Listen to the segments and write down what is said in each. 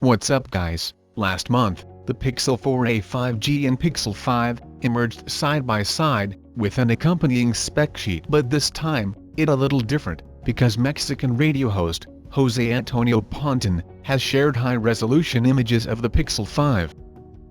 What's up guys? Last month, the Pixel 4a 5G and Pixel 5 emerged side by side, with an accompanying spec sheet. But this time, it's a little different, because Mexican radio host, Jose Antonio Ponton, has shared high-resolution images of the Pixel 5.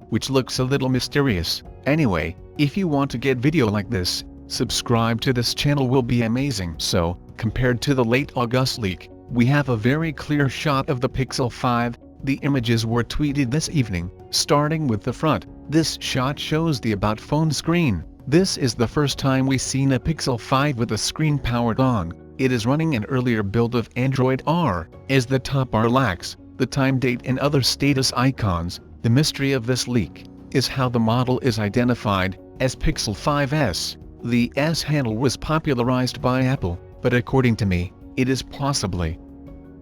Which looks a little mysterious. Anyway, if you want to get video like this, subscribe to this channel will be amazing. So, compared to the late August leak, we have a very clear shot of the Pixel 5. The images were tweeted this evening, starting with the front. This shot shows the About phone screen. This is the first time we've seen a Pixel 5 with the screen powered on. It is running an earlier build of Android R. As the top bar lacks the time, date and other status icons, the mystery of this leak is how the model is identified as Pixel 5S. The S handle was popularized by Apple, but according to me, it is possibly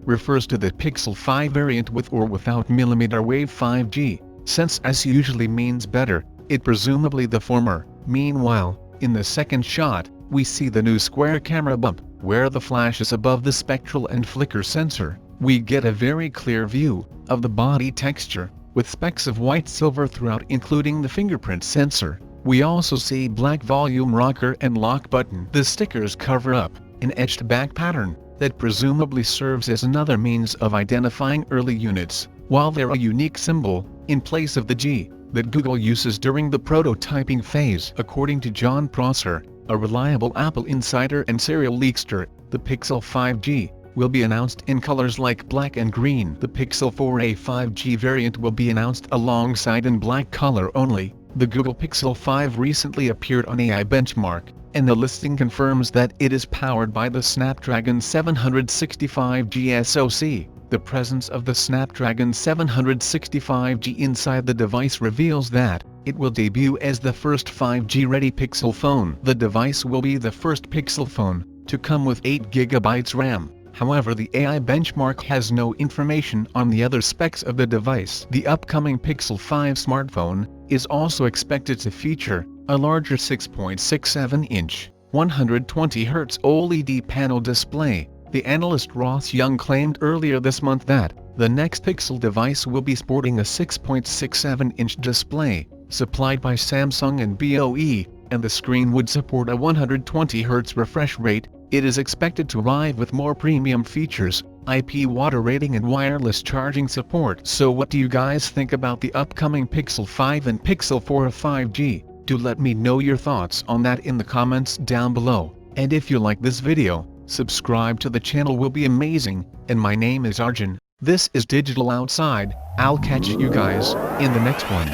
refers to the Pixel 5 variant with or without millimeter wave 5G, since S usually means better, it presumably the former. Meanwhile, in the second shot, we see the new square camera bump, where the flash is above the spectral and flicker sensor. We get a very clear view of the body texture, with specks of white silver throughout including the fingerprint sensor. We also see black volume rocker and lock button. The stickers cover up an etched back pattern that presumably serves as another means of identifying early units, while they're a unique symbol, in place of the G, that Google uses during the prototyping phase. According to Jon Prosser, a reliable Apple insider and serial leakster, the Pixel 5G will be announced in colors like black and green. The Pixel 4a 5G variant will be announced alongside in black color only. The Google Pixel 5 recently appeared on AI Benchmark, and the listing confirms that it is powered by the Snapdragon 765G SoC. The presence of the Snapdragon 765G inside the device reveals that it will debut as the first 5G-ready Pixel phone. The device will be the first Pixel phone to come with 8GB RAM. However, the AI Benchmark has no information on the other specs of the device. The upcoming Pixel 5 smartphone is also expected to feature a larger 6.67-inch, 120Hz OLED panel display. The analyst Ross Young claimed earlier this month that the next Pixel device will be sporting a 6.67-inch display, supplied by Samsung and BOE, and the screen would support a 120Hz refresh rate. It is expected to arrive with more premium features, IP water rating and wireless charging support. So what do you guys think about the upcoming Pixel 5 and Pixel 4 5G? Do let me know your thoughts on that in the comments down below. And if you like this video, subscribe to the channel will be amazing. And my name is Arjun. This is Digital Outside. I'll catch you guys in the next one.